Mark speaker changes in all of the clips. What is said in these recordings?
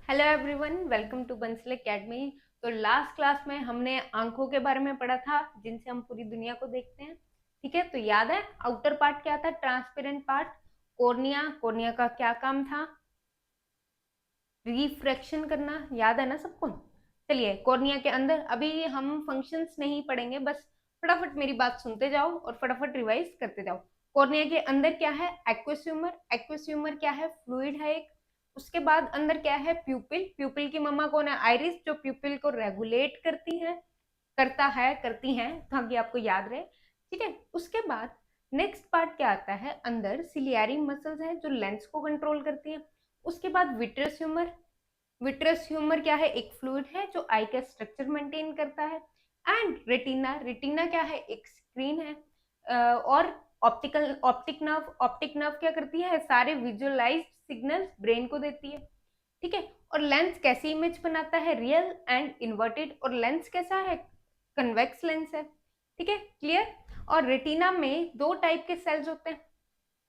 Speaker 1: Hello everyone, welcome to Bansal Academy. तो last class में हमने आंखों के बारे में पढ़ा था, जिनसे हम पूरी दुनिया को देखते हैं। ठीक है, तो याद है आउटर पार्ट क्या था? Transparent part cornea. कॉर्निया का क्या काम था? रिफ्रैक्शन करना। याद है ना सबको? चलिए, कॉर्निया के अंदर अभी हम फंक्शंस नहीं पढ़ेंगे, बस फटाफट मेरी बात सुनते जाओ और फटाफट रिवाइज करते जाओ। कॉर्निया के अंदर क्या है? एक्वेस्यूमर। एक्वेस्यूमर क्या है? फ्लूइड है एक। उसके बाद अंदर क्या है? प्यूपिल। प्यूपिल की मम्मा कौन है? आइरिस, जो प्यूपिल को रेगुलेट करती है, करती हैं, ताकि आपको याद रहे। ठीक है, उसके बाद नेक्स्ट पार्ट क्या आता है? अंदर सिलियरी मसल्स है जो लेंस को कंट्रोल करती है। उसके बाद विट्रस ह्यूमर। विट्रस ह्यूमर क्या है? एक फ्लूइड है जो आई का स्ट्रक्चर मेंटेन करता है। And retina. रेटिना क्या है? एक स्क्रीन है। और ऑप्टिक नर्व क्या करती है? सारे विजुअलाइज्ड सिग्नल्स ब्रेन को देती है। ठीक है, और लेंस कैसी इमेज बनाता है? Real and inverted. और लेंस कैसा है? कन्वेक्स लेंस है। ठीक है, क्लियर। और रेटिना में दो टाइप के सेल्स होते हैं।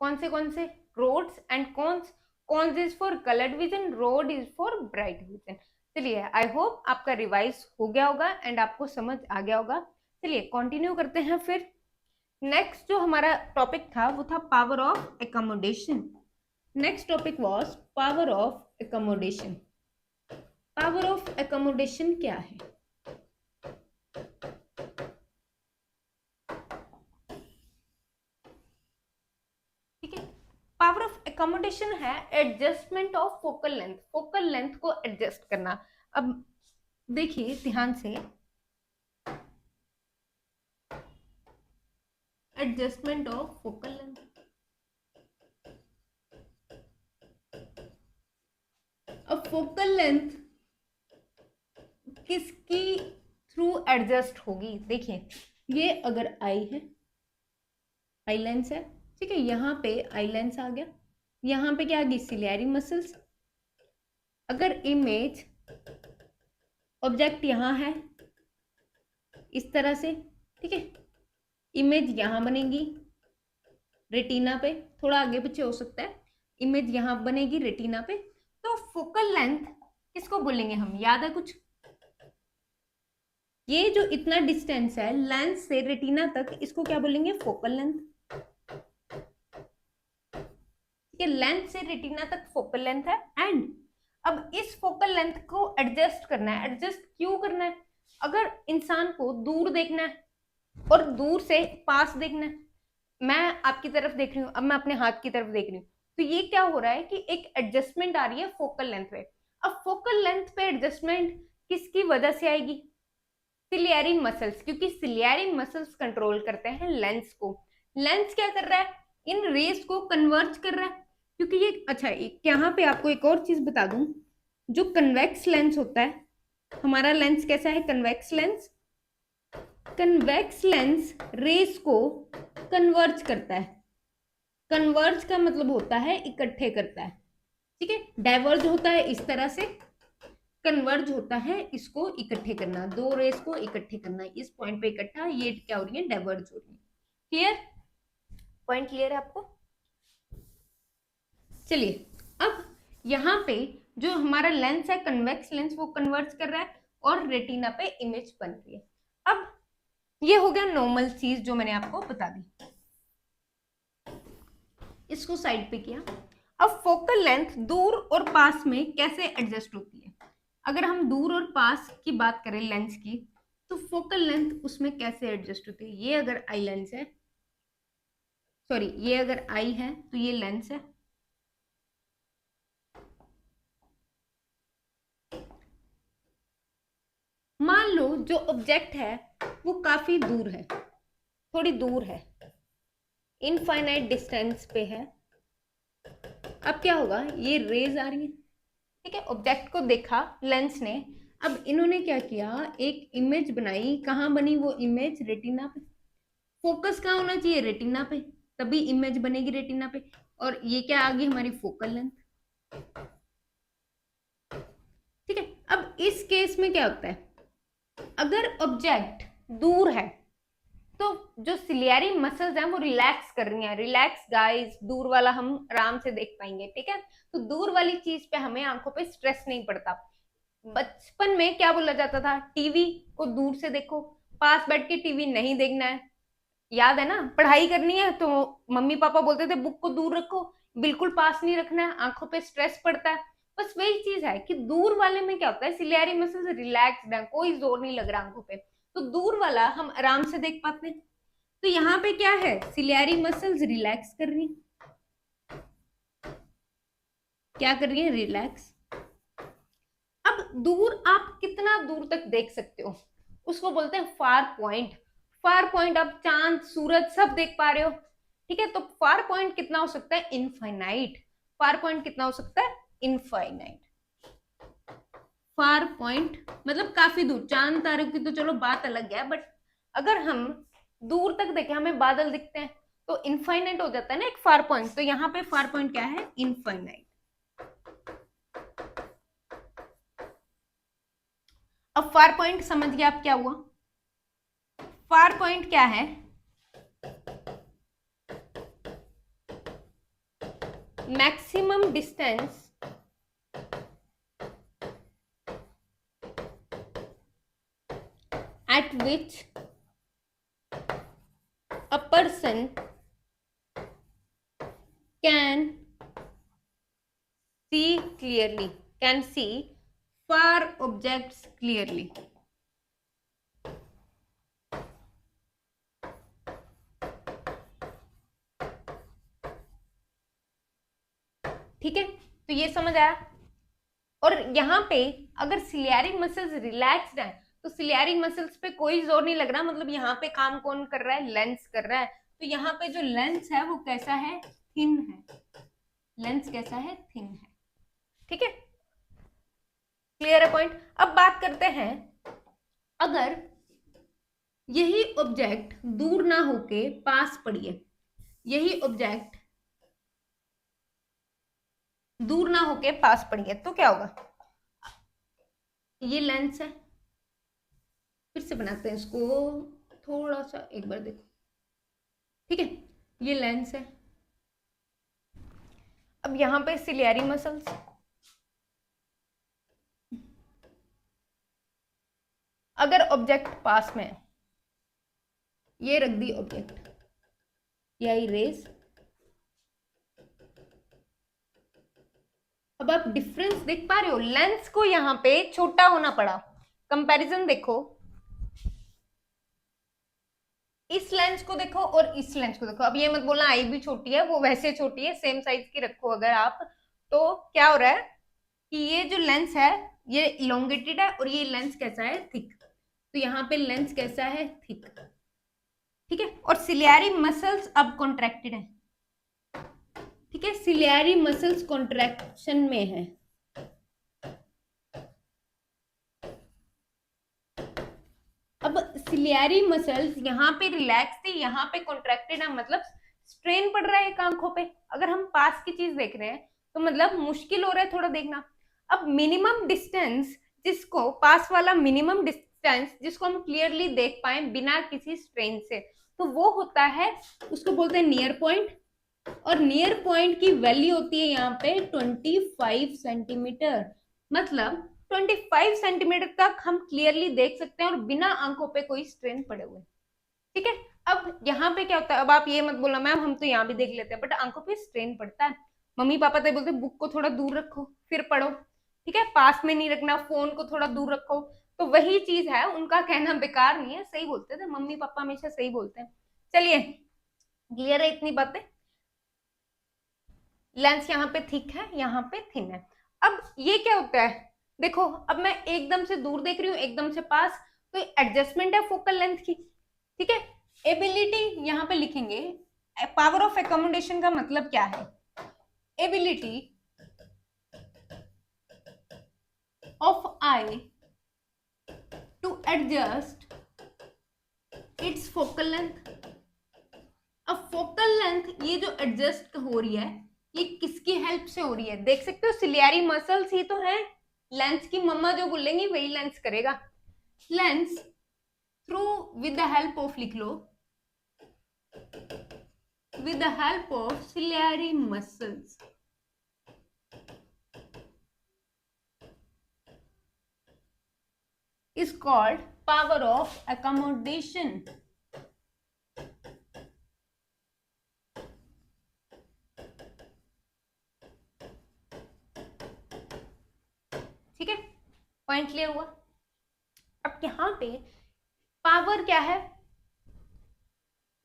Speaker 1: कौन से? Rods and cones. Cones is for coloured vision, rod is for bright vision. चलिए, आई होप आपका रिवाइज हो गया होगा एंड आपको समझ आ गया होगा। चलिए कंटिन्यू करते हैं फिर। नेक्स्ट जो हमारा टॉपिक था वो था power of accommodation. Next topic was power of accommodation. Power of accommodation क्या है? ठीक है, पावर ऑफ एकोमोडेशन है adjustment of focal length. Focal length को एडजस्ट करना। अब देखिए ध्यान से, एडजस्टमेंट ऑफ फोकल लेंथ। अब फोकल लेंथ किसकी थ्रू एडजस्ट होगी? देखिए, ये अगर आई है, आई लेंस है, ठीक है, यहाँ पे आई लेंस आ गया, यहाँ पे क्या आ गई? Ciliary muscles. अगर इमेज ऑब्जेक्ट यहाँ है इस तरह से, ठीक है, इमेज यहाँ बनेगी रेटिना पे, थोड़ा आगे पीछे हो सकता है, इमेज यहाँ बनेगी रेटिना पे। तो फोकल लेंथ किसको बोलेंगे हम? याद है कुछ? ये जो इतना डिस्टेंस है लेंस से रेटिना तक, इसको क्या बोलेंगे? Focal length. ठीक है, लेंस से रेटिना तक फोकल लेंथ है। एंड अब इस फोकल लेंथ को एडजस्ट करना है। एडजस्ट क्यों करना है? अगर इंसान को दूर देखना है और दूर से पास देखना है, मैं आपकी तरफ देख रही हूँ, अब मैं अपने हाथ की तरफ देख रही हूँ, तो ये क्या हो रहा है कि एक एडजस्टमेंट आ रही है फोकल लेंथ पे। अब फोकल लेंथ पे एडजस्टमेंट किसकी वजह से आएगी? सिलियरी मसल्स, क्योंकि सिलियरी मसल्स कंट्रोल करते हैं लेंस को। लेंस क्या कर रहा है? इन रेस को कन्वर्ज कर रहा है, क्योंकि ये अच्छा, यहाँ पे आपको एक और चीज बता दूं। जो कन्वेक्स लेंस होता है, हमारा लेंस कैसा है? Convex lens. Convex lens rays को कन्वर्ज करता है। कन्वर्ज का मतलब होता है इकट्ठे करता है। ठीक है, डाइवर्ज होता है इस तरह से, कन्वर्ज होता है इसको इकट्ठे करना, दो रेस को इकट्ठे करना, इस पॉइंट पे इकट्ठा, ये क्या हो रही है? डाइवर्ज हो रही है। क्लियर? पॉइंट क्लियर है आपको? चलिए, अब यहाँ पे जो हमारा लेंस है कन्वेक्स लेंस, वो कन्वर्ज कर रहा है और रेटिना पे इमेज बन रही है। अब ये हो गया नॉर्मल चीज जो मैंने आपको बता दी, इसको साइड पे किया। अब फोकल लेंथ दूर और पास में कैसे एडजस्ट होती है? अगर हम दूर और पास की बात करें लेंस की, तो फोकल लेंथ उसमें कैसे एडजस्ट होती है? ये अगर आई लेंस है, सॉरी, ये अगर आई है तो ये लेंस है। मान लो जो ऑब्जेक्ट है वो काफी दूर है, थोड़ी दूर है, इनफाइनाइट डिस्टेंस पे है। अब क्या होगा? ये रेज आ रही है, ठीक है, ऑब्जेक्ट को देखा लेंस ने। अब इन्होंने क्या किया? एक इमेज बनाई। कहाँ बनी वो इमेज? रेटिना पे। फोकस कहाँ होना चाहिए? रेटिना पे, तभी इमेज बनेगी रेटिना पे। और ये क्या आ गई? हमारी फोकल लेंथ। ठीक है, अब इस केस में क्या होता है? अगर ऑब्जेक्ट दूर है, तो जो सिलियरी मसल्स हैं वो रिलैक्स कर रही हैं। रिलैक्स गाइस, दूर वाला हम आराम से देख पाएंगे, ठीक है। तो दूर वाली चीज पे हमें आंखों पे स्ट्रेस नहीं पड़ता। बचपन में क्या बोला जाता था, टीवी को दूर से देखो, पास बैठ के टीवी नहीं देखना है, याद है ना। पढ़ाई करनी है तो मम्मी पापा बोलते थे बुक को दूर रखो, बिल्कुल पास नहीं रखना है, आंखों पे स्ट्रेस पड़ता है। बस वही चीज है कि दूर वाले में क्या होता है, सिलियरी मसल्स रिलैक्स्ड है, कोई जोर नहीं लग रहा आंखों पे, तो दूर वाला हम आराम से देख पाते हैं। तो यहाँ पे क्या है, सिलियरी मसल्स रिलैक्स कर रही हैं। क्या कर रही है, रिलैक्स। अब दूर आप कितना दूर तक देख सकते हो, उसको बोलते हैं फार पॉइंट। फार पॉइंट आप चांद सूरज सब देख पा रहे हो, ठीक है। तो फार पॉइंट कितना हो सकता है, इनफाइनाइट। फार पॉइंट कितना हो सकता है, इनफाइनाइट। फार पॉइंट मतलब काफी दूर। चांद तारों की तो चलो बात अलग है, बट अगर हम दूर तक देखें, हमें बादल दिखते हैं, तो इनफाइनाइट हो जाता है ना एक फार पॉइंट। तो यहाँ पे फार पॉइंट क्या है, इनफाइनाइट। अब फार पॉइंट समझ गया आप क्या हुआ। फार पॉइंट क्या है, maximum distance at which a person can see clearly, can see far objects clearly। ठीक है, तो ये समझ आया। और यहाँ पे अगर सिलियरी मसल्स रिलैक्स्ड है, तो सिलियरी मसल्स पे कोई जोर नहीं लग रहा, मतलब यहाँ पे काम कौन कर रहा है, लेंस कर रहा है। तो यहाँ पे जो लेंस है वो कैसा है, थिन है। लेंस कैसा है, थिन है, ठीक है। क्लियर है पॉइंट। अब बात करते हैं, अगर यही ऑब्जेक्ट दूर ना होके पास पड़ी है, यही ऑब्जेक्ट दूर ना होके पास पड़ी है, तो क्या होगा। ये लेंस है, फिर से बनाते हैं इसको, थोड़ा सा एक बार देखो, ठीक है। ये लेंस है। अब यहां पे सिलियरी मसल्स, अगर ऑब्जेक्ट पास में है, ये रख दी ऑब्जेक्ट, या इरेज। अब आप डिफरेंस देख पा रहे हो, लेंस को यहां पे छोटा होना पड़ा। कंपैरिजन देखो, इस लेंस को देखो और इस लेंस को देखो। अब ये मत बोलना आई भी छोटी है, वो वैसे छोटी है, सेम साइज की रखो अगर आप, तो क्या हो रहा है कि ये जो लेंस है ये इलोंगेटेड है और ये लेंस कैसा है, थिक। तो यहाँ पे लेंस कैसा है, थिक, ठीक है। और सिलियरी मसल्स अब कॉन्ट्रैक्टेड है, ठीक है। सिलियरी मसल्स कॉन्ट्रैक्शन में है। अब सिलियरी मसल्स यहाँ पे रिलैक्स थी, यहाँ पे कॉन्ट्रैक्टेड है, मतलब स्ट्रेन पड़ रहा है एक आंखों पे। अगर हम पास की चीज देख रहे हैं तो मतलब मुश्किल हो रहा है थोड़ा देखना। अब मिनिमम डिस्टेंस, जिसको पास वाला मिनिमम डिस्टेंस जिसको हम क्लियरली देख पाए बिना किसी स्ट्रेन से, तो वो होता है, उसको बोलते हैं नियर पॉइंट। और नियर पॉइंट की वैल्यू होती है यहाँ पे 25 सेंटीमीटर, मतलब 25 सेंटीमीटर तक हम क्लियरली देख सकते हैं और बिना आंखों पे कोई स्ट्रेन पड़े हुए, ठीक है। अब यहाँ पे क्या होता है, अब आप ये मत बोलो मैम हम तो यहाँ भी देख लेते हैं, बट आंखों पे स्ट्रेन पड़ता है। मम्मी पापा तो बोलते बुक को थोड़ा दूर रखो फिर पढ़ो, ठीक है, पास में नहीं रखना, फोन को थोड़ा दूर रखो। तो वही चीज है, उनका कहना बेकार नहीं है, सही बोलते थे मम्मी पापा, हमेशा सही बोलते हैं। चलिए, क्लियर है इतनी बातें। लेंस यहाँ पे थिक है, यहाँ पे थिन है। अब ये क्या होता है, देखो अब मैं एकदम से दूर देख रही हूँ, एकदम से पास, तो एडजस्टमेंट है फोकल लेंथ की, ठीक है। एबिलिटी यहाँ पे लिखेंगे, पावर ऑफ एकोमोडेशन का मतलब क्या है, ability of eye to adjust its focal length. अब फोकल लेंथ ये जो एडजस्ट हो रही है, ये किसकी हेल्प से हो रही है, देख सकते हो सिलियरी मसल्स ही तो है। लेंस की मम्मा जो बोलेंगी वही लेंस करेगा। Lens through with the help of, लिख लो, with the help of ciliary muscles. Is called power of accommodation. ठीक है, पॉइंट क्लियर हुआ। अब यहाँ पे पावर क्या है,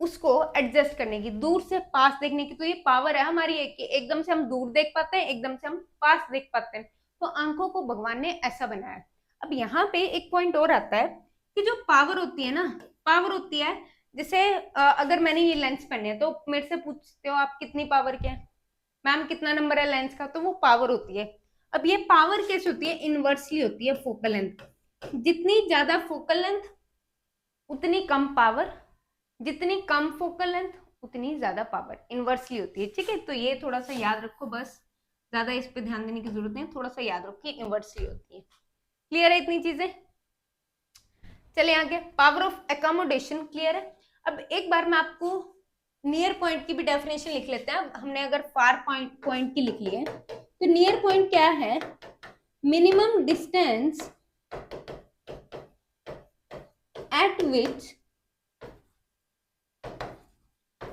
Speaker 1: उसको एडजस्ट करने की, दूर से पास देखने की। तो ये पावर है हमारी, एकदम से हम दूर देख पाते हैं, एकदम से हम पास देख पाते हैं। तो आंखों को भगवान ने ऐसा बनाया है। अब यहाँ पे एक पॉइंट और आता है कि जो पावर होती है ना, पावर होती है जैसे अगर मैंने ये लेंस पहने है तो मेरे से पूछते हो आप कितनी पावर क्या है, मैम कितना नंबर है लेंस का, तो वो पावर होती है। अब ये पावर कैसे होती है, इनवर्सली होती है फोकल लेंथ। जितनी ज्यादा फोकल लेंथ उतनी कम पावर, जितनी कम फोकल लेंथ उतनी ज्यादा पावर, इनवर्सली होती है। ठीक है, तो ये थोड़ा सा याद रखो, बस ज्यादा इस पे ध्यान देने की जरूरत नहीं, थोड़ा सा याद रखो कि इनवर्सली होती है। क्लियर है इतनी चीजें? चलिए आगे, पावर ऑफ एकोमोडेशन क्लियर है। अब एक बार मैं आपको नियर पॉइंट की भी डेफिनेशन लिख लेते हैं। हमने अगर फार पॉइंट की लिख ली है, तो नियर पॉइंट क्या है, minimum distance eight which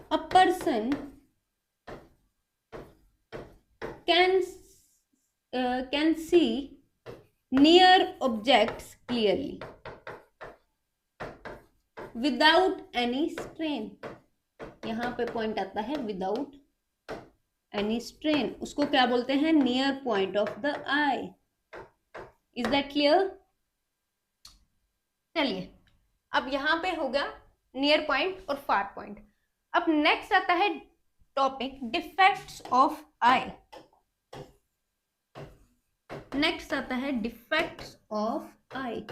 Speaker 1: a person can see near objects clearly without any strain। यहाँ पे पॉइंट आता है विदाउट एनी स्ट्रेन, उसको क्या बोलते हैं, near point of the I. Is that clear? चलिए, अब यहाँ पे होगा नियर पॉइंट और फार पॉइंट। अब नेक्स्ट आता है topic defects of I. Next आता है डिफेक्ट्स ऑफ आई।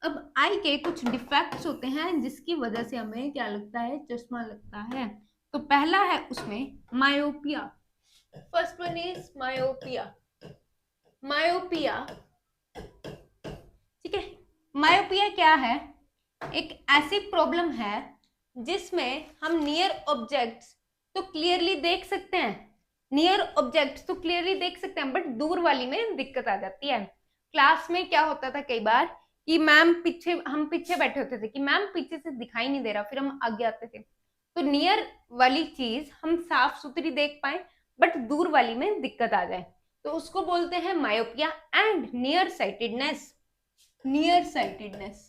Speaker 1: अब आई के कुछ डिफेक्ट्स होते हैं जिसकी वजह से हमें क्या लगता है, चश्मा लगता है। तो पहला है उसमें myopia. First one is myopia. Myopia, ठीक है, मायोपिया क्या है, एक ऐसी प्रॉब्लम है जिसमें हम नियर ऑब्जेक्ट्स तो क्लियरली देख सकते हैं, नियर ऑब्जेक्ट्स तो क्लियरली देख सकते हैं, बट दूर वाली में दिक्कत आ जाती है। क्लास में क्या होता था कई बार कि मैम पीछे, हम पीछे बैठे होते थे कि मैम पीछे से दिखाई नहीं दे रहा, फिर हम आगे आते थे। तो नियर वाली चीज हम साफ सुथरी देख पाए, बट दूर वाली में दिक्कत आ जाए, तो उसको बोलते हैं myopia and near sightedness. Near sightedness,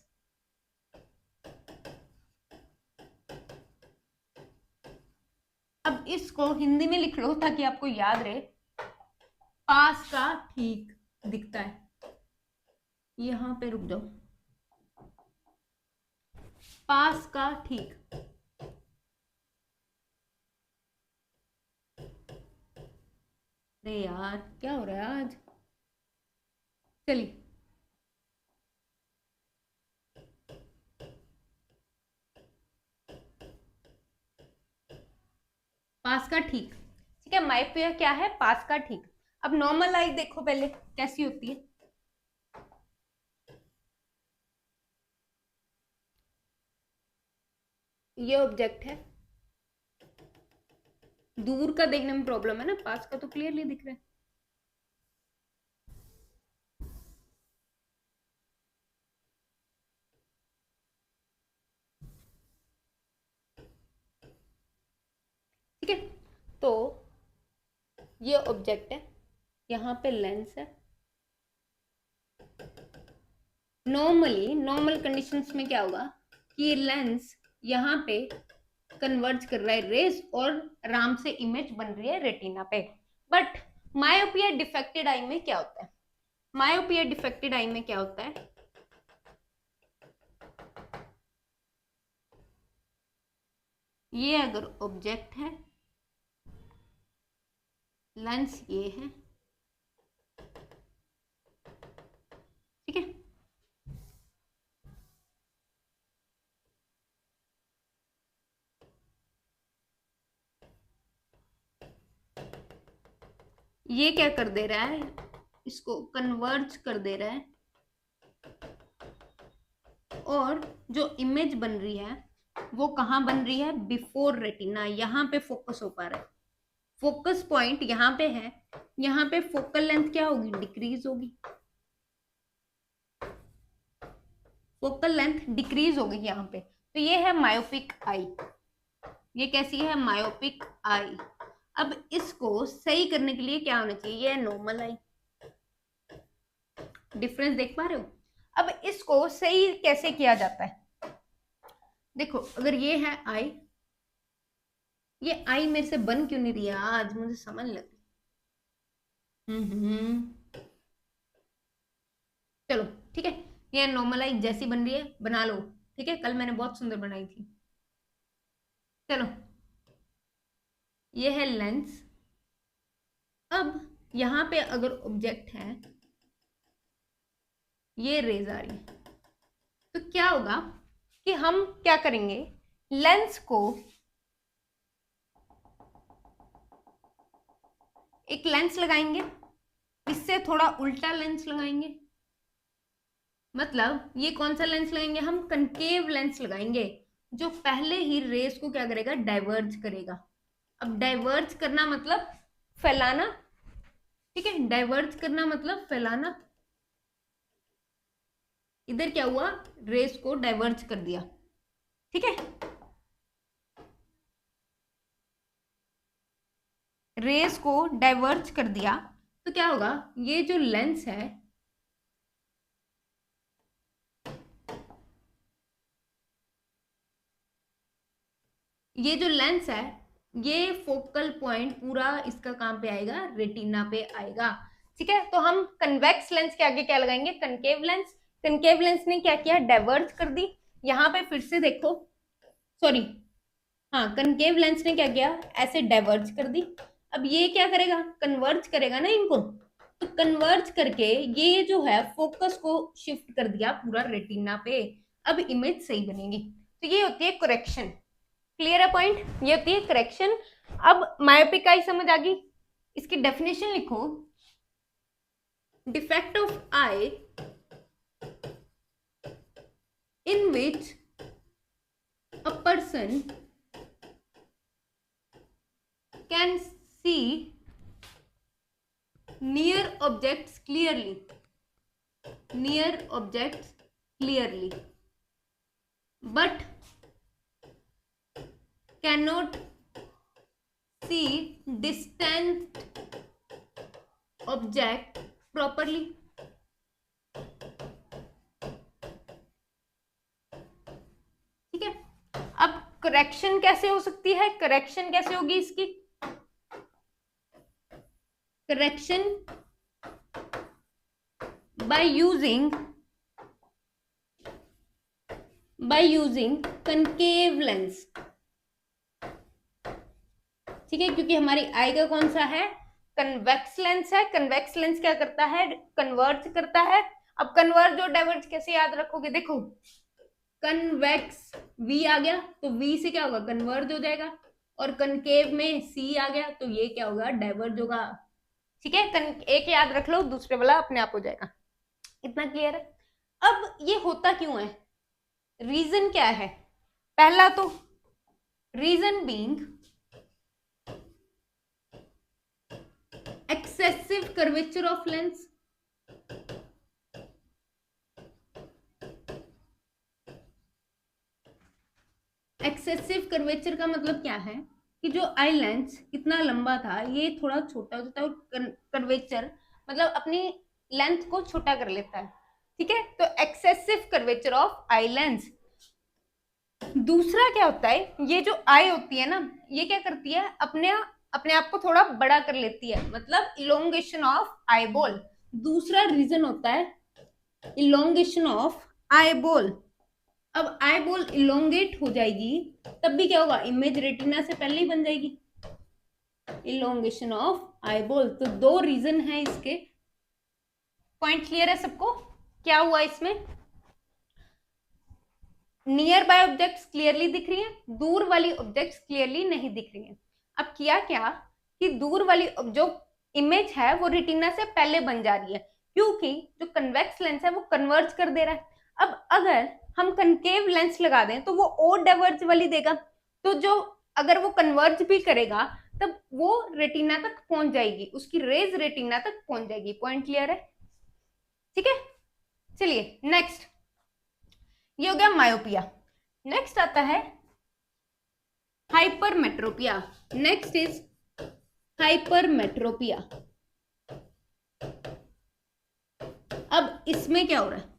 Speaker 1: अब इसको हिंदी में लिख लो ताकि आपको याद रहे। पास का ठीक दिखता है, यहां पे रुक जाओ, पास का ठीक। अरे यार क्या हो रहा है आज, चलिए पास का ठीक, ठीक है। मायोपिया क्या है, पास का ठीक। अब नॉर्मल आई देखो पहले कैसी होती है। ये ऑब्जेक्ट है, दूर का देखने में प्रॉब्लम है ना, पास का तो क्लियरली दिख रहा है। ठीक है, तो ये ऑब्जेक्ट है, यहाँ पे लेंस है। नॉर्मली नॉर्मल कंडीशंस में क्या होगा कि लेंस यहाँ पे कन्वर्ज कर रहा है रेस और आराम से इमेज बन रही है रेटिना पे। बट मायोपिया डिफेक्टेड आई में क्या होता है, मायोपिया डिफेक्टेड आई में क्या होता है, ये अगर ऑब्जेक्ट है, लेंस ये है, ठीक है, ये क्या कर दे रहा है, इसको कन्वर्ज कर दे रहा है, और जो इमेज बन रही है वो कहाँ बन रही है, बिफोर रेटिना, यहाँ पे फोकस हो पा रहा है, फोकस पॉइंट यहाँ पे है, यहाँ पे फोकल लेंथ क्या होगी, डिक्रीज होगी, फोकल लेंथ डिक्रीज होगी यहाँ पे। तो ये है मायोपिक आई, ये कैसी है, मायोपिक आई। अब इसको सही करने के लिए क्या होना चाहिए, ये नॉर्मल आई, डिफरेंस देख पा रहे हो। अब इसको सही कैसे किया जाता है, देखो अगर ये है आई, ये आई मेरे से बन क्यों नहीं रही है आज, मुझे समझ लग रही। चलो ठीक है, ये नॉर्मल आई जैसी बन रही है बना लो, ठीक है, कल मैंने बहुत सुंदर बनाई थी। चलो ये है लेंस। अब यहाँ पे अगर ऑब्जेक्ट है, ये रेज आ रही है, तो क्या होगा कि हम क्या करेंगे, लेंस को एक लेंस लगाएंगे, इससे थोड़ा उल्टा लेंस लगाएंगे, मतलब ये कौन सा लेंस लगाएंगे, हम कनकेव लेंस लगाएंगे, जो पहले ही रेस को क्या करेगा, डाइवर्ज करेगा। अब डाइवर्ज करना मतलब फैलाना, ठीक है, डाइवर्ज करना मतलब फैलाना। इधर क्या हुआ, रेस को डाइवर्ज कर दिया, ठीक है, रेस को डाइवर्ज कर दिया, तो क्या होगा, ये जो लेंस है, ये जो लेंस है, ये फोकल पॉइंट पूरा इसका काम पे आएगा, रेटिना पे आएगा, ठीक है। तो हम कन्वेक्स लेंस के आगे क्या लगाएंगे, कनकेव लेंस। कनकेव लेंस ने क्या किया, डाइवर्ज कर दी, यहाँ पे फिर से देखो, सॉरी, हाँ, कनकेव लेंस ने क्या किया, ऐसे डाइवर्ज कर दी। अब ये क्या करेगा, कन्वर्ज करेगा ना इनको, तो कन्वर्ज करके ये जो है फोकस को शिफ्ट कर दिया पूरा रेटिना पे, अब इमेज सही बनेगी। तो ये होती है करेक्शन, क्लियर है पॉइंट, ये होती है करेक्शन। अब मायोपिक आई समझ आ गई, इसकी डेफिनेशन लिखो, defect of I in which a person can see near objects clearly, near objects clearly, but cannot see distant object properly. ठीक है, अब करेक्शन कैसे हो सकती है, करेक्शन कैसे होगी इसकी, correction by using concave lens, ठीक है, क्योंकि हमारी आई का कौन सा है, कन्वेक्स लेंस है, कन्वेक्स लेंस क्या करता है, कन्वर्ज करता है। अब कन्वर्ज और डाइवर्ज कैसे याद रखोगे, देखो कन्वेक्स वी आ गया तो वी से क्या होगा, कन्वर्ज हो जाएगा, और कनकेव में सी आ गया तो ये क्या होगा, डाइवर्ज होगा, ठीक है, एक याद रख लो, दूसरे वाला अपने आप हो जाएगा। इतना क्लियर है। अब ये होता क्यों है, रीजन क्या है, पहला तो reason being excessive curvature of lens, excessive curvature का मतलब क्या है कि जो आई लेंस कितना लंबा था, ये थोड़ा छोटा हो जाता है, और कर्वेचर मतलब अपनी लेंथ को छोटा कर लेता है, ठीक है, तो excessive curvature of eye lens. दूसरा क्या होता है, ये जो आई होती है ना, ये क्या करती है, अपने आप को थोड़ा बड़ा कर लेती है, मतलब इलोंगेशन ऑफ आई बॉल। दूसरा रीजन होता है इलोंगेशन ऑफ आई बॉल। अब आई बॉल इलोंगेट हो जाएगी, तब भी क्या होगा, इमेज रेटिना से पहले ही बन जाएगी, इलोंगेशन ऑफ आई बॉल। तो दो रीजन है इसके, पॉइंट क्लियर है सबको, क्या हुआ इसमें, नियर बाय ऑब्जेक्ट्स क्लियरली दिख रही है, दूर वाली ऑब्जेक्ट्स क्लियरली नहीं दिख रही है। अब किया क्या कि दूर वाली जो इमेज है वो रेटिना से पहले बन जा रही है, क्योंकि जो कन्वेक्स लेंस है वो कन्वर्ज कर दे रहा है। अब अगर हम कनकेव लेंस लगा दें तो वो और डाइवर्ज वाली देगा, तो जो अगर वो कन्वर्ज भी करेगा तब वो रेटिना तक पहुंच जाएगी, उसकी रेज रेटिना तक पहुंच जाएगी। पॉइंट क्लियर है? ठीक है, चलिए नेक्स्ट, ये हो गया मायोपिया। नेक्स्ट आता है हाइपरमेट्रोपिया। Next is hypermetropia. अब इसमें क्या हो रहा है?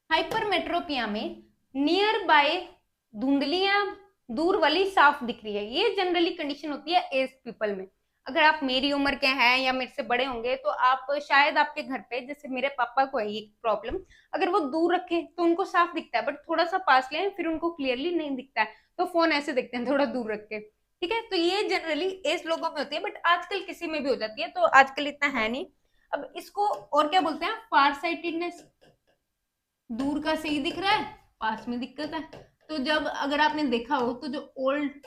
Speaker 1: हाइपरमेट्रोपिया में नियर बाय धुंधली या दूर वाली साफ दिख रही है। ये जनरली कंडीशन होती है एज पीपल में। अगर आप मेरी उम्र के हैं या मेरे से बड़े होंगे तो आप शायद आपके घर पे, जैसे मेरे पापा को है ये प्रॉब्लम, अगर वो दूर रखे तो उनको साफ दिखता है, बट थोड़ा सा पास ले फिर उनको क्लियरली नहीं दिखता है, तो फोन ऐसे दिखते हैं थोड़ा दूर रख के। ठीक है, तो ये जनरली एज लोगों में होती है, बट आजकल किसी में भी हो जाती है, तो आजकल इतना है नहीं। अब इसको और क्या बोलते हैं? फार साइटेडनेस। दूर का सही दिख रहा है, पास में दिक्कत है। तो जब अगर आपने देखा हो तो जो ओल्ड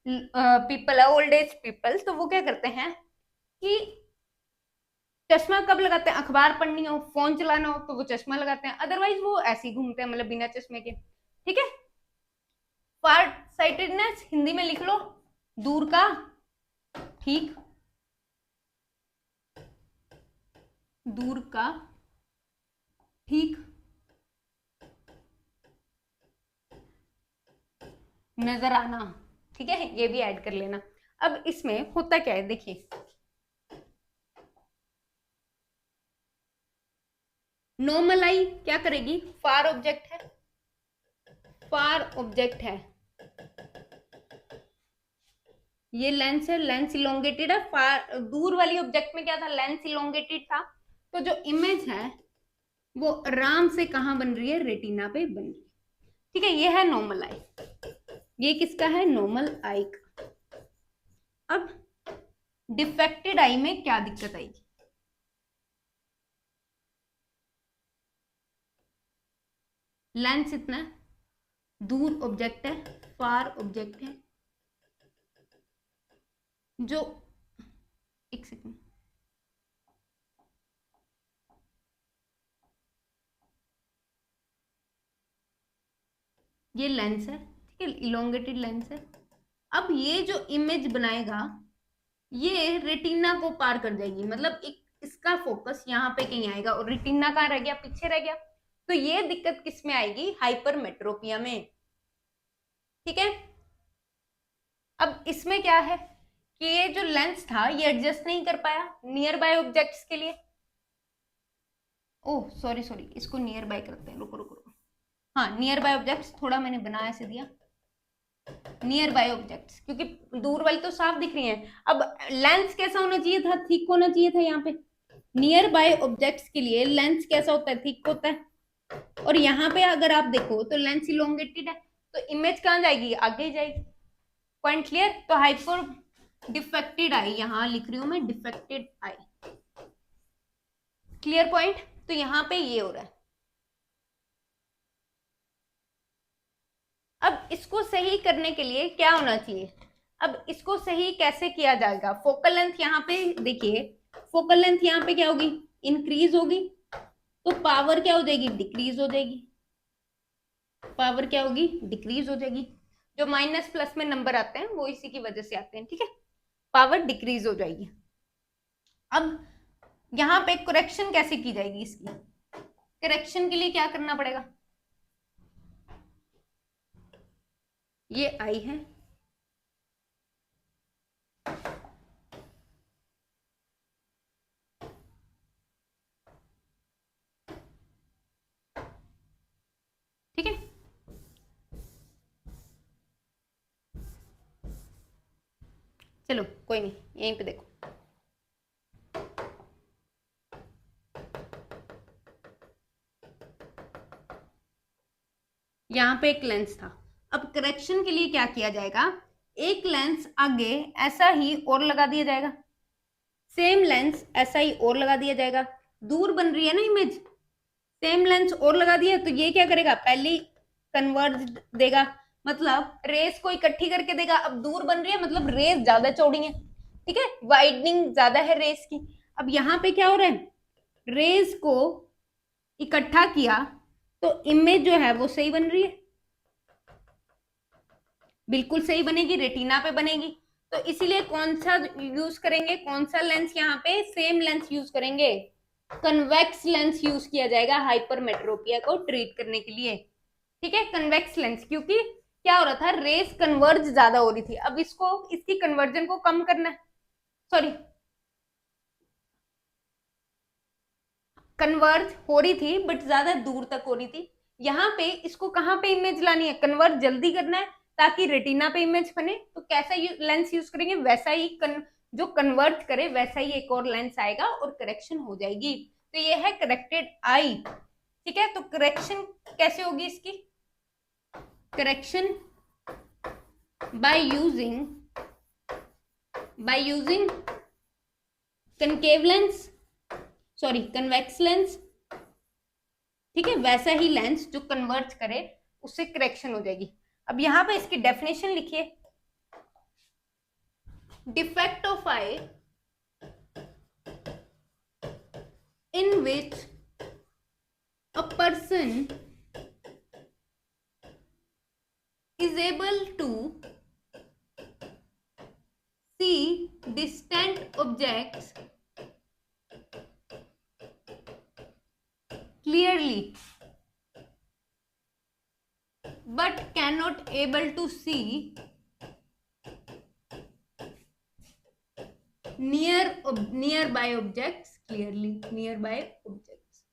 Speaker 1: पीपल है, ओल्ड एज पीपल, तो वो क्या करते हैं कि चश्मा कब लगाते हैं? अखबार पढ़नी हो, फोन चलाना हो तो वो चश्मा लगाते हैं, अदरवाइज वो ऐसे ही घूमते हैं, मतलब बिना चश्मे के। ठीक है, फार साइटेडनेस हिंदी में लिख लो, दूर का ठीक, दूर का ठीक नजर आना। ठीक है, ये भी ऐड कर लेना। अब इसमें होता क्या है देखिए, नॉर्मल आई क्या करेगी? फार ऑब्जेक्ट है, फार ऑब्जेक्ट है, ये लेंस है, लेंस इलोंगेटेड है। फार दूर वाली ऑब्जेक्ट में क्या था? लेंस इलोंगेटेड था। तो जो इमेज है वो आराम से कहां बन रही है? रेटिना पे बन रही है। ठीक है, ये है नॉर्मल आई। ये किसका है? नॉर्मल आई का। अब डिफेक्टेड आई में क्या दिक्कत आएगी? लेंस इतना दूर ऑब्जेक्ट है, फार ऑब्जेक्ट है, जो एक सेकंड, ये लेंस है, ठीक है, इलोंगेटेड लेंस है। अब ये जो इमेज बनाएगा ये रेटिना को पार कर जाएगी, मतलब एक इसका फोकस यहाँ पे कहीं आएगा और रेटिना कहाँ रह गया? पीछे रह गया। तो ये दिक्कत किस में आएगी? हाइपरमेट्रोपिया में। ठीक है, अब इसमें क्या है कि ये जो लेंस था ये एडजस्ट नहीं कर पाया नियर बाय ऑब्जेक्ट्स के लिए। ओह सॉरी सॉरी, इसको नियर बाय करते हैं, रुको रुको रुको। हाँ, नियर बाय ऑब्जेक्ट्स थोड़ा मैंने बना ऐसे दिया, नियर बाय ऑब्जेक्ट्स, क्योंकि दूर वाली तो साफ दिख रही है। अब लेंस कैसा होना चाहिए था? थिक होना चाहिए था यहाँ पे। नियर बाय ऑब्जेक्ट्स के लिए लेंस कैसा होता है? थिक होता है। और यहाँ पे अगर आप देखो तो लेंस इलोंगेटेड है, तो इमेज कहाँ जाएगी? आगे ही जाएगी। Point clear? तो हाइपर डिफेक्टेड आई, यहां लिख रही हूं मैं डिफेक्टेड आई। Clear point? तो यहां पे ये हो रहा है। अब इसको सही करने के लिए क्या होना चाहिए? अब इसको सही कैसे किया जाएगा? फोकल लेंथ यहाँ पे देखिए, फोकल लेंथ यहाँ पे क्या होगी? इंक्रीज होगी, तो पावर क्या हो जाएगी? डिक्रीज हो जाएगी। पावर क्या होगी? डिक्रीज हो जाएगी। जो माइनस प्लस में नंबर आते हैं वो इसी की वजह से आते हैं। ठीक है, पावर डिक्रीज हो जाएगी। अब यहां पे करेक्शन कैसे की जाएगी इसकी? करेक्शन के लिए क्या करना पड़ेगा? ये आई है, ठीक है, चलो कोई नहीं, यहीं पे देखो, यहाँ पे एक लेंस था। अब करेक्शन के लिए क्या किया जाएगा? एक लेंस आगे ऐसा ही और लगा दिया जाएगा, सेम लेंस ऐसा ही और लगा दिया जाएगा। दूर बन रही है ना इमेज, सेम लेंस और लगा दिया तो ये क्या करेगा? पहले कन्वर्ज देगा, मतलब रेस को इकट्ठी करके देगा। अब दूर बन रही है मतलब रेस ज्यादा चौड़ी है, ठीक है, वाइडनिंग ज्यादा है रेस की। अब यहाँ पे क्या हो रहा है? रेस को इकट्ठा किया तो इमेज जो है वो सही बन रही है, बिल्कुल सही बनेगी, रेटिना पे बनेगी। तो इसीलिए कौन सा यूज करेंगे, कौन सा लेंस यहाँ पे सेम लेंस यूज करेंगे, कन्वेक्स लेंस यूज किया जाएगा हाइपरमेट्रोपिया को ट्रीट करने के लिए। ठीक है, कन्वेक्स लेंस, क्योंकि क्या हो रहा था, रेस कन्वर्ज ज्यादा हो रही थी, अब इसको इसकी कन्वर्जन को कम करना है, सॉरी कन्वर्ज हो रही थी बट ज्यादा दूर तक हो रही थी। यहाँ पे इसको कहाँ पे इमेज लानी है, कन्वर्ट जल्दी करना है ताकि रेटिना पे इमेज बने। तो कैसा लेंस यूज करेंगे, वैसा ही जो कन्वर्ट करे वैसा ही एक और लेंस आएगा और करेक्शन हो जाएगी। तो ये है करेक्टेड आई। ठीक है, तो करेक्शन कैसे होगी इसकी, correction by using concave lens, sorry convex lens. ठीक है, वैसा ही लेंस जो कन्वर्ट करे उससे करेक्शन हो जाएगी। अब यहां पे इसकी डेफिनेशन लिखिए, defect of I in which a person is able to see distant objects clearly but cannot able to see nearby objects clearly, nearby objects।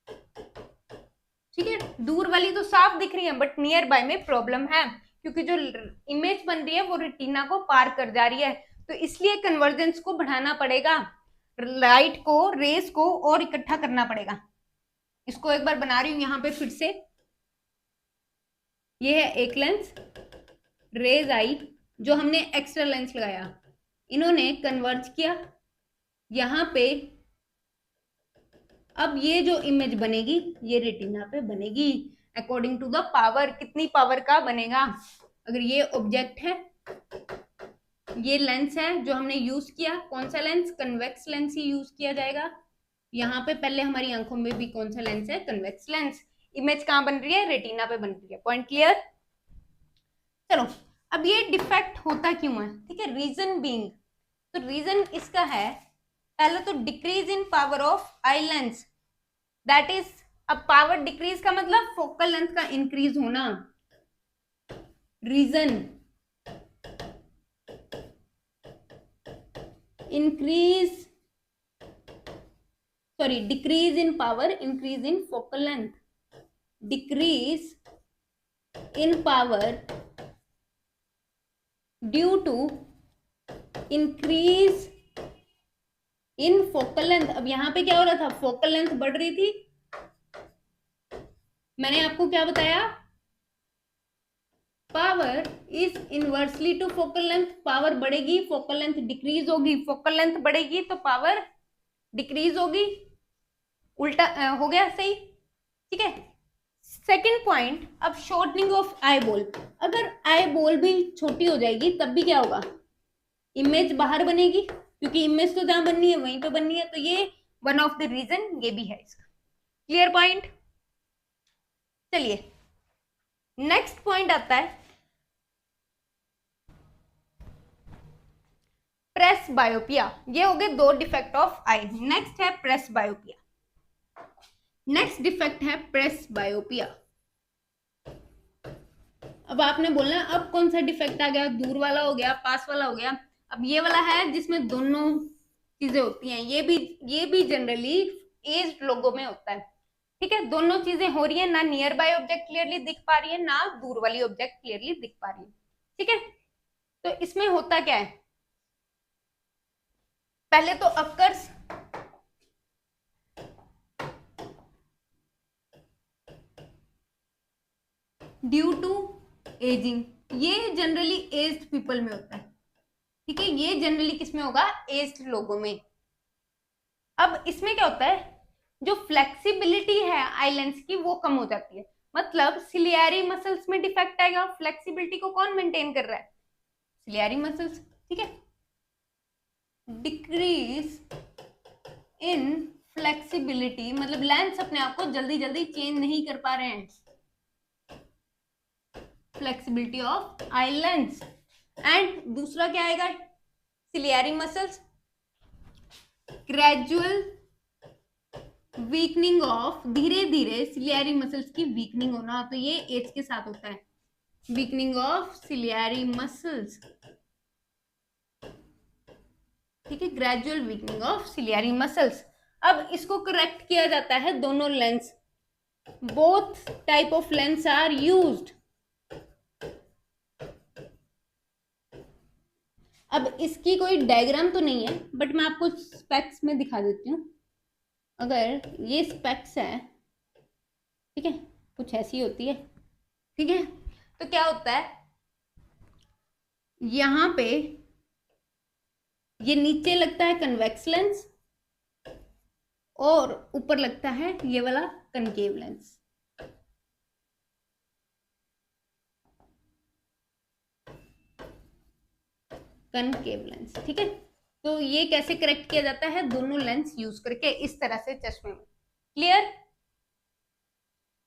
Speaker 1: ठीक है, दूर वाली तो साफ दिख रही है बट नियर बाय में प्रॉब्लम है, क्योंकि जो इमेज बन रही है वो रेटिना को पार कर जा रही है। तो इसलिए कन्वर्जेंस को बढ़ाना पड़ेगा, लाइट को, रेस को और इकट्ठा करना पड़ेगा। इसको एक बार बना रही हूं यहां पे फिर से, ये है एक लेंस, रेज आई, जो हमने एक्स्ट्रा लेंस लगाया, इन्होंने कन्वर्ज किया यहां पे। अब ये जो इमेज बनेगी ये रेटिना पे बनेगी अकॉर्डिंग टू द पावर, कितनी पावर का बनेगा। अगर ये ऑब्जेक्ट है, ये लेंस है जो हमने यूज किया, कौन सा लेंस, कन्वेक्स लेंस ही यूज किया जाएगा। यहाँ पे पहले हमारी आंखों में भी कौन सा लेंस है, कन्वेक्स लेंस। इमेज कहाँ बन रही है, रेटिना पे बन रही है। Point clear. चलो, अब ये डिफेक्ट होता क्यों है, ठीक है, रीजन बीइंग, तो रीजन इसका है पहले तो decrease in power of eye lens, that is, अब पावर डिक्रीज का मतलब फोकल लेंथ का इंक्रीज होना। Reason increase, sorry decrease in power, increase in focal length, decrease in power due to increase in focal length. अब यहां पे क्या हो रहा था, फोकल लेंथ बढ़ रही थी, मैंने आपको क्या बताया, power is inversely to focal length, power बढ़ेगी फोकल लेंथ डिक्रीज होगी, फोकल लेंथ बढ़ेगी तो पावर डिक्रीज होगी, उल्टा हो गया, सही। ठीक है, सेकंड पॉइंट, अब शॉर्टनिंग ऑफ आई बॉल, अगर आई बॉल भी छोटी हो जाएगी तब भी क्या होगा, इमेज बाहर बनेगी, क्योंकि इमेज तो जहां बननी है वहीं पे बननी है। तो ये वन ऑफ द रीजन ये भी है इसका। Clear point. चलिए नेक्स्ट पॉइंट आता है प्रेस बायोपिया। ये हो गए दो डिफेक्ट ऑफ आई। नेक्स्ट है प्रेस बायोपिया। नेक्स्ट डिफेक्ट है प्रेस बायोपिया। अब आपने बोलना अब कौन सा डिफेक्ट आ गया, दूर वाला हो गया, पास वाला हो गया। अब ये वाला है जिसमें दोनों चीजें होती हैं, ये भी जनरली एज्ड लोगों में होता है। ठीक है, दोनों चीजें हो रही है, ना नियर बाय ऑब्जेक्ट क्लियरली दिख पा रही है, ना दूर वाली ऑब्जेक्ट क्लियरली दिख पा रही है। ठीक है, तो इसमें होता क्या है, पहले तो अकर्स ड्यू टू एजिंग, ये जनरली एज्ड पीपल में होता है। ठीक है, ये जनरली किसमें होगा, एज्ड लोगों में। अब इसमें क्या होता है, जो फ्लेक्सिबिलिटी है आई लेंस की वो कम हो जाती है, मतलब सिलियरी मसल्स में डिफेक्ट आएगा। फ्लेक्सिबिलिटी को कौन मेंटेन कर रहा है, सिलियरी मसल्स। ठीक है, डिक्रीज इन फ्लेक्सिबिलिटी मतलब लेंस अपने आप को जल्दी जल्दी चेंज नहीं कर पा रहे हैं, flexibility of eye lens. And दूसरा क्या आएगा, ciliary muscles, gradual weakening of, धीरे धीरे सिलियरी मसल्स की वीकनिंग होना, तो ये एज के साथ होता है, वीकनिंग ऑफ सिलियरी मसल्स, ठीक है, gradual weakening of ciliary muscles. अब इसको करेक्ट किया जाता है दोनों lens, both type of lens are used. अब इसकी कोई डायग्राम तो नहीं है, बट मैं आपको स्पेक्स में दिखा देती हूँ। अगर ये स्पेक्स है, ठीक है, कुछ ऐसी होती है, ठीक है, तो क्या होता है, यहां पे ये नीचे लगता है कन्वेक्स लेंस और ऊपर लगता है ये वाला कनकेव लेंस। कनकेव लेंस, ठीक है। तो ये कैसे करेक्ट किया जाता है, दोनों लेंस यूज करके इस तरह से चश्मे में, क्लियर।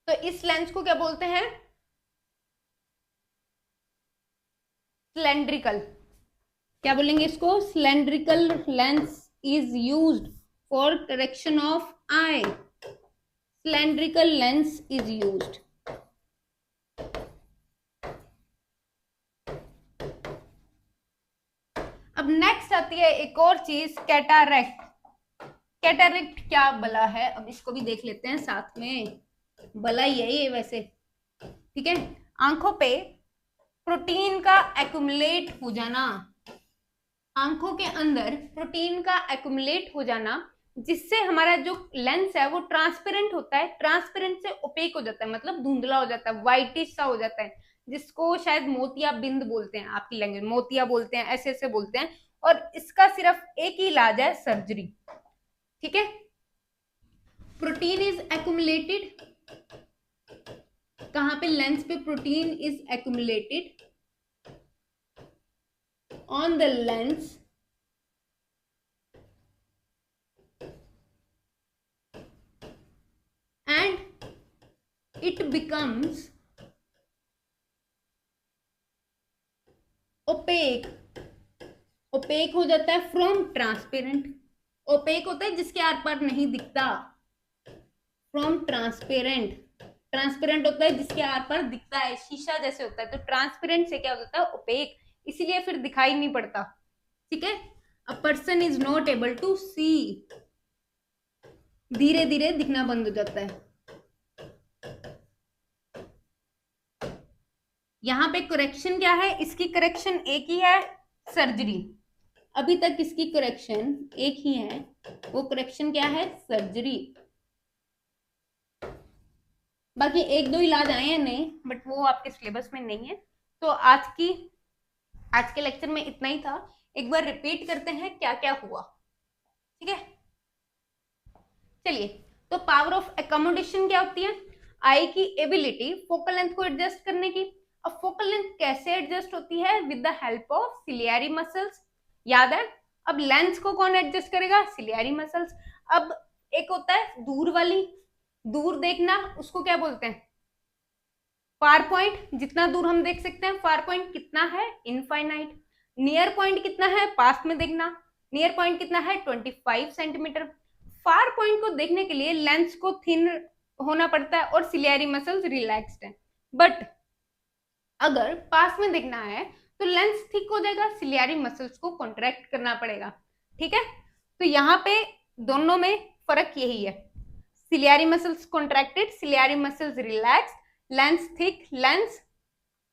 Speaker 1: तो इस लेंस को क्या बोलते हैं, सिलेंड्रिकल, क्या बोलेंगे इसको, cylindrical lens is used for correction of I, cylindrical lens is used. अब नेक्स्ट आती है एक और चीज, कैटारेक्ट। कैटारेक्ट क्या बला है, अब इसको भी देख लेते हैं साथ में, बला ही है ये वैसे, ठीक है। आंखों पे प्रोटीन का एक्युमुलेट हो जाना, आंखों के अंदर प्रोटीन का एक्युमुलेट हो जाना, जिससे हमारा जो लेंस है वो ट्रांसपेरेंट होता है, ट्रांसपेरेंट से ओपेक हो जाता है, मतलब धुंधला हो जाता है, व्हाइटिश सा हो जाता है, जिसको शायद मोतिया बिंद बोलते हैं, आपकी लैंग्वेज मोतिया बोलते हैं, ऐसे ऐसे बोलते हैं। और इसका सिर्फ एक ही इलाज है, सर्जरी, ठीक है। प्रोटीन इज एक्युमुलेटेड, कहां पे, लेंस पे protein is accumulated on the lens and it becomes opaque, opaque हो जाता है from transparent, opaque होता है जिसके आर पार नहीं दिखता, from transparent, ट्रांसपेरेंट होता है जिसके आर पार दिखता है, शीशा जैसे होता है, तो ट्रांसपेरेंट से क्या होता है, ओपेक, इसीलिए फिर दिखाई नहीं पड़ता, ठीक है। A person is not able to see, धीरे धीरे दिखना बंद हो जाता है। यहां पे करेक्शन क्या है, इसकी करेक्शन एक ही है, सर्जरी। अभी तक इसकी करेक्शन एक ही है, वो करेक्शन क्या है, सर्जरी। बाकी एक दो इलाज आए हैं नए, बट वो आपके सिलेबस में नहीं है। तो आज के लेक्चर में इतना ही था, एक बार रिपीट करते हैं क्या क्या हुआ, ठीक है। चलिए, तो पावर ऑफ एकोमोडेशन क्या होती है, आई की एबिलिटी फोकल लेंथ को एडजस्ट करने की। अब फोकल लेंथ कैसे एडजस्ट होती है, with the help of ciliary muscles, याद है। अब लेंस को कौन एडजस्ट करेगा, सिलियरी मसल्स। अब एक होता है दूर वाली, दूर देखना, उसको क्या बोलते हैं, फार पॉइंट, जितना दूर हम देख सकते हैं, फार पॉइंट कितना है, इनफाइनाइट। नियर पॉइंट कितना है, पास में देखना, नियर पॉइंट कितना है, 25 सेंटीमीटर। फार पॉइंट को देखने के लिए लेंस को थिन होना पड़ता है और सिलियरी मसल्स रिलैक्स्ड है, बट अगर पास में देखना है तो लेंस थिक हो जाएगा, सिलियरी मसल्स को कॉन्ट्रैक्ट करना पड़ेगा, ठीक है। तो यहाँ पे दोनों में फर्क यही है, ciliary muscles contracted, ciliary muscles relaxed, lens thick, lens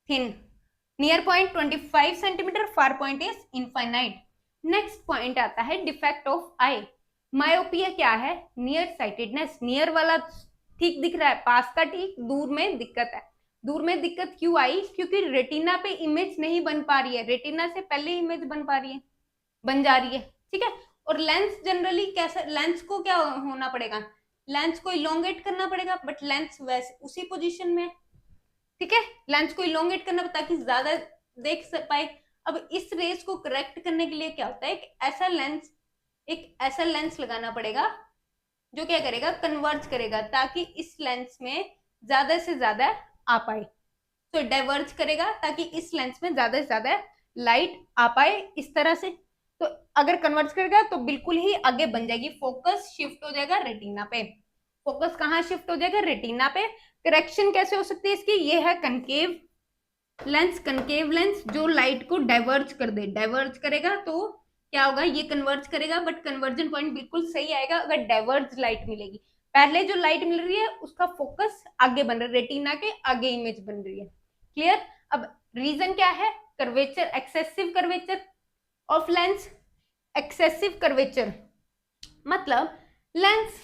Speaker 1: thin, near point 25 centimetre, far point is infinite. Next point आता है डिफेक्ट ऑफ आई। मायोपिया क्या है, नियर साइटेडनेस, नियर वाला ठीक दिख रहा है, पास का ठीक, दूर में दिक्कत है। दूर में दिक्कत क्यों आई, क्योंकि रेटिना पे इमेज नहीं बन पा रही है, रेटिना से पहले इमेज बन जा रही है, ठीक है। और लेंस जनरली कैसा, लेंस को क्या होना पड़ेगा, लेंस को इलोंगेट करना पड़ेगा, बट लेंस वैसे उसी पोजीशन में, ठीक है। लेंस को इलोंगेट करना ताकि ज्यादा देख पाए। अब इस रेस को करेक्ट करने के लिए क्या होता है, एक ऐसा लेंस लगाना पड़ेगा जो क्या करेगा, कन्वर्ज करेगा, ताकि इस लेंस में ज्यादा से ज्यादा आ पाए। तो डाइवर्ज करेगा ताकि इस लेंस में ज्यादा से ज्यादा लाइट आ पाए इस तरह से। तो अगर कन्वर्ज करेगा तो बिल्कुल ही आगे बन जाएगी, फोकस शिफ्ट हो जाएगा रेटिना पे। फोकस कहाँ शिफ्ट हो जाएगा, रेटिना पे। करेक्शन कैसे हो सकती है इसकी, ये है कनकेव लेंस। कनकेव लेंस जो लाइट को डाइवर्ज कर दे, डाइवर्ज करेगा तो क्या होगा, ये कन्वर्ज करेगा बट कन्वर्जन पॉइंट बिल्कुल सही आएगा अगर डाइवर्ज लाइट मिलेगी। पहले जो लाइट मिल रही है उसका फोकस आगे बन रहा है, रेटिना के आगे इमेज बन रही है। क्लियर। अब रीजन क्या है, curvature, excessive curvature of lens. Excessive curvature मतलब लेंस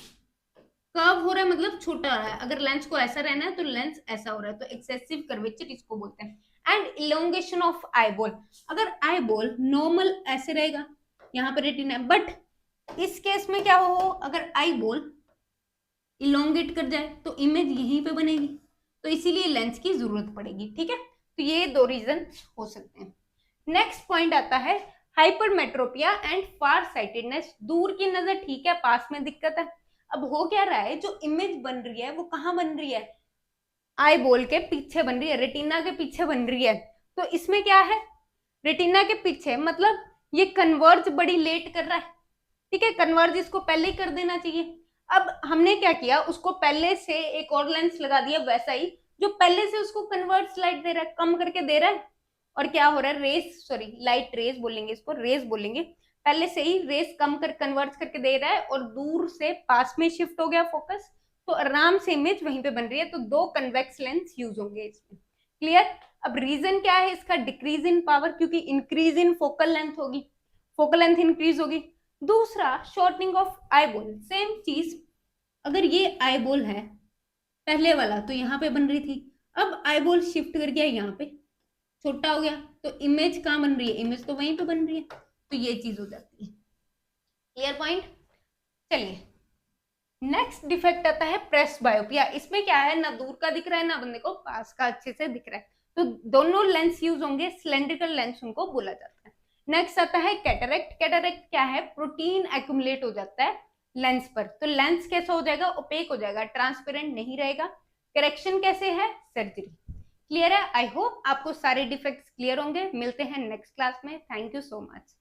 Speaker 1: कर्व हो रहा है, मतलब छोटा हो रहा है। अगर लेंस को ऐसा रहना है तो लेंस ऐसा हो रहा है, तो एक्सेसिव कर्वेचर इसको बोलते हैं। एंड इलोंगेशन ऑफ आईबॉल, अगर आईबॉल नॉर्मल ऐसे रहेगा, यहाँ पे रेटिना, बट इस केस में क्या हो, अगर आईबॉल इलोंगेट कर जाए तो इमेज यहीं पे बनेगी, तो इसीलिए लेंस की जरूरत पड़ेगी। ठीक है, तो ये दो रीजन हो सकते हैं। नेक्स्ट पॉइंट आता है हाइपरमेट्रोपिया एंड फार साइटेडनेस। दूर की नजर ठीक है, पास में दिक्कत है। अब हो क्या रहा है, जो इमेज बन रही है वो कहाँ बन रही है, आई बॉल के पीछे बन रही है, रेटिना के पीछे बन रही है। तो इसमें क्या है, रेटिना के पीछे मतलब ये कन्वर्ज बड़ी लेट कर रहा है। ठीक है, कन्वर्ज इसको पहले ही कर देना चाहिए। अब हमने क्या किया, उसको पहले से एक और लेंस लगा दिया वैसा ही, जो पहले से उसको कन्वर्ज लाइट दे रहा है, कम करके दे रहा है। और क्या हो रहा है, रेस, सॉरी लाइट रेस बोलेंगे इसको, रेस बोलेंगे, पहले से ही रेस कम कर कन्वर्ट करके दे रहा है और दूर से पास में शिफ्ट हो गया फोकस, तो आराम से इमेज वहीं पे बन रही है। तो दो कन्वेक्स लेंस यूज होंगे इसमें। क्लियर। अब रीजन क्या है इसका, डिक्रीज इन पावर, क्योंकि इंक्रीज इन फोकल लेंथ होगी, फोकल लेंथ इंक्रीज होगी। दूसरा शॉर्टनिंग ऑफ आईबॉल, सेम चीज, अगर ये आईबॉल है पहले वाला तो यहाँ पे बन रही थी, अब आईबॉल शिफ्ट कर गया यहाँ पे, छोटा हो गया, तो इमेज कहाँ बन रही है, इमेज तो वहीं पे बन रही है, तो ये चीज हो जाती है। Clear point. चलिए नेक्स्ट डिफेक्ट आता है प्रेस बायोपिया। इसमें क्या है, ना दूर का दिख रहा है ना बंदे को पास का अच्छे से दिख रहा है, तो दोनों लेंस यूज होंगे, सिलेंड्रिकल लेंस उनको बोला जाता है। नेक्स्ट आता है कैटरेक्ट। कैटरेक्ट क्या है, प्रोटीन एक्यूमुलेट हो जाता है लेंस पर, तो लेंस कैसा हो जाएगा, ओपेक हो जाएगा, ट्रांसपेरेंट नहीं रहेगा। करेक्शन कैसे है, सर्जरी। क्लियर है। आई होप आपको सारे डिफेक्ट्स क्लियर होंगे। मिलते हैं नेक्स्ट क्लास में। Thank you so much.